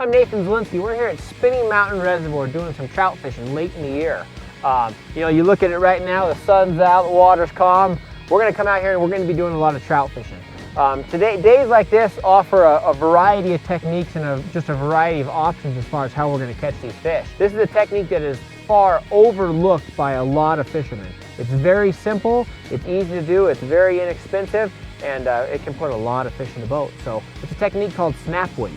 I'm Nathan Zelinsky. We're here at Spinning Mountain Reservoir doing some trout fishing late in the year. You know, you look at it right now, the sun's out, the water's calm. We're going to come out here and we're going to be doing a lot of trout fishing. Today, days like this offer a variety of techniques and just a variety of options as far as how we're going to catch these fish. This is a technique that is far overlooked by a lot of fishermen. It's very simple, it's easy to do, it's very inexpensive, and it can put a lot of fish in the boat. So it's a technique called snap weights.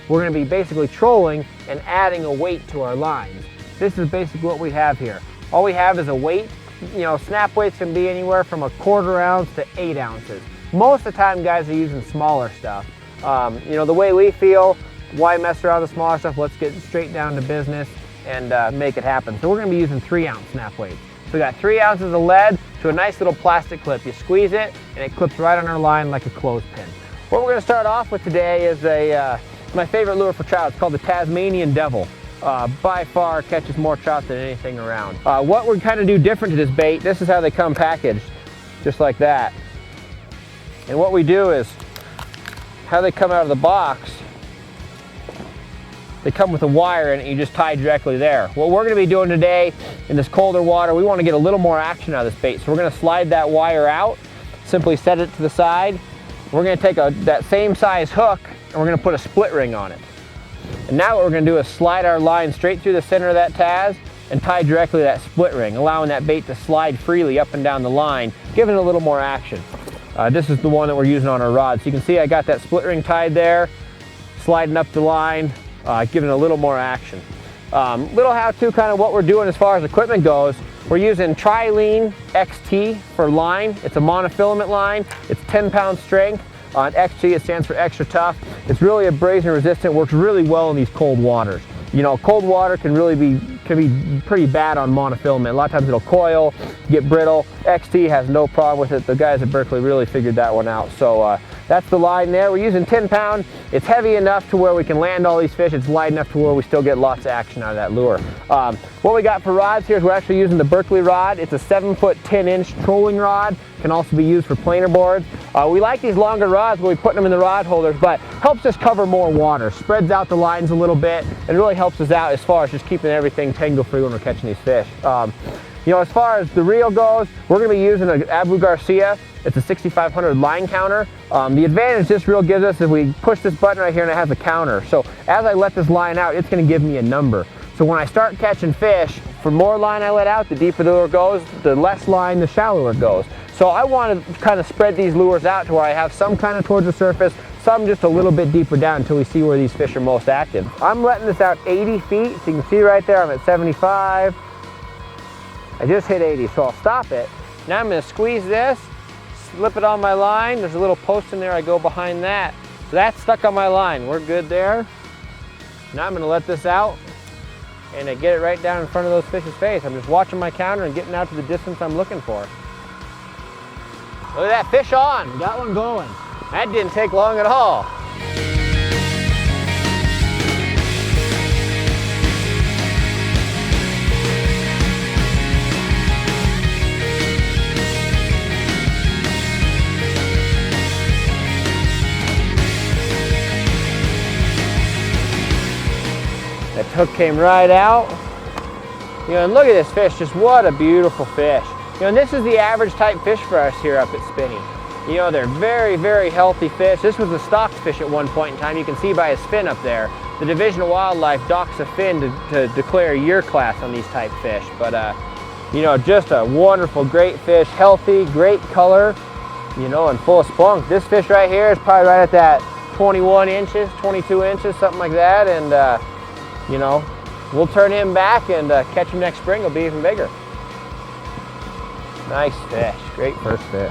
We're going to be basically trolling and adding a weight to our lines. This is basically what we have here. All we have is a weight. You know, snap weights can be anywhere from 1/4 ounce to 8 ounces. Most of the time guys are using smaller stuff. You know, the way we feel, why mess around with the smaller stuff? Let's get straight down to business and make it happen. So we're going to be using 3-ounce snap weights. So we got 3 ounces of lead to a nice little plastic clip. You squeeze it and it clips right on our line like a clothespin. What we're going to start off with today is my favorite lure for trout. It's called the Tasmanian Devil. By far catches more trout than anything around. What we're kind of do different to this bait, this is how they come packaged, just like that. And what we do is, how they come out of the box, they come with a wire in it, and you just tie directly there. What we're going to be doing today in this colder water, we want to get a little more action out of this bait. So we're going to slide that wire out, simply set it to the side. We're going to take that same size hook and we're going to put a split ring on it. And now what we're going to do is slide our line straight through the center of that Taz and tie directly to that split ring, allowing that bait to slide freely up and down the line, giving it a little more action. This is the one that we're using on our rod. So you can see I got that split ring tied there, sliding up the line, giving it a little more action. Little how-to kind of what we're doing as far as equipment goes. We're using Trilene XT for line. It's a monofilament line. It's 10-pound strength. On XT, it stands for extra tough. It's really abrasion resistant, works really well in these cold waters. You know, cold water can be pretty bad on monofilament. A lot of times it'll coil, get brittle. XT has no problem with it. The guys at Berkeley really figured that one out. So that's the line there. We're using 10-pound. It's heavy enough to where we can land all these fish. It's light enough to where we still get lots of action out of that lure. What we got for rods here is we're actually using the Berkeley rod. It's a 7-foot 10-inch trolling rod. Can also be used for planer boards. We like these longer rods when we put them in the rod holders, but helps us cover more water, spreads out the lines a little bit, and really helps us out as far as just keeping everything tangle-free when we're catching these fish. You know, as far as the reel goes, we're going to be using an Abu Garcia. It's a 6500 line counter. The advantage this reel gives us is we push this button right here and it has a counter. So as I let this line out, it's going to give me a number. So when I start catching fish, the more line I let out, the deeper the lure goes, the less line, the shallower it goes. So I want to kind of spread these lures out to where I have some kind of towards the surface, some just a little bit deeper down until we see where these fish are most active. I'm letting this out 80 feet, so you can see right there I'm at 75. I just hit 80, so I'll stop it. Now I'm going to squeeze this, slip it on my line. There's a little post in there, I go behind that. So that's stuck on my line, we're good there. Now I'm going to let this out and I get it right down in front of those fish's face. I'm just watching my counter and getting out to the distance I'm looking for. Look at that fish on, we got one going. That didn't take long at all. That hook came right out. You know, and look at this fish, just what a beautiful fish. You know, and this is the average type fish for us here up at Spinning. You know, they're very, very healthy fish. This was a stocked fish at one point in time. You can see by his fin up there. The Division of Wildlife docks a fin to declare a year class on these type fish. But, you know, just a wonderful, great fish, healthy, great color, you know, and full of spunk. This fish right here is probably right at that 21 inches, 22 inches, something like that. And, you know, we'll turn him back and catch him next spring. He'll be even bigger. Nice fish, great first fish.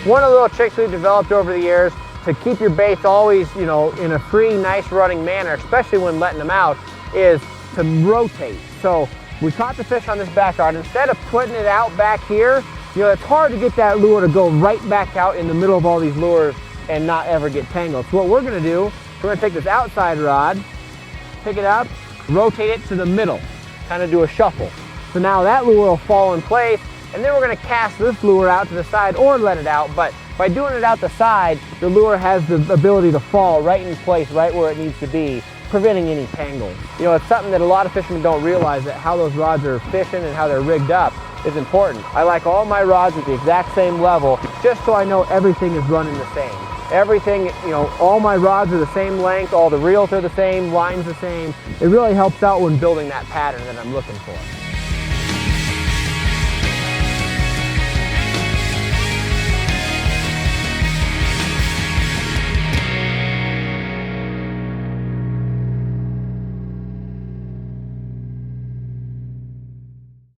One of the little tricks we've developed over the years to keep your baits always, you know, in a free, nice running manner, especially when letting them out, is to rotate. So we caught the fish on this back rod. Instead of putting it out back here, you know, it's hard to get that lure to go right back out in the middle of all these lures and not ever get tangled. So what we're going to do, we're going to take this outside rod, pick it up, rotate it to the middle, kind of do a shuffle. So now that lure will fall in place And then we're going to cast this lure out to the side or let it out, but by doing it out the side, the lure has the ability to fall right in place, right where it needs to be, preventing any tangles. You know, it's something that a lot of fishermen don't realize, that how those rods are fishing and how they're rigged up is important. I like all my rods at the exact same level, just so I know everything is running the same. Everything, you know, all my rods are the same length, all the reels are the same, lines the same. It really helps out when building that pattern that I'm looking for.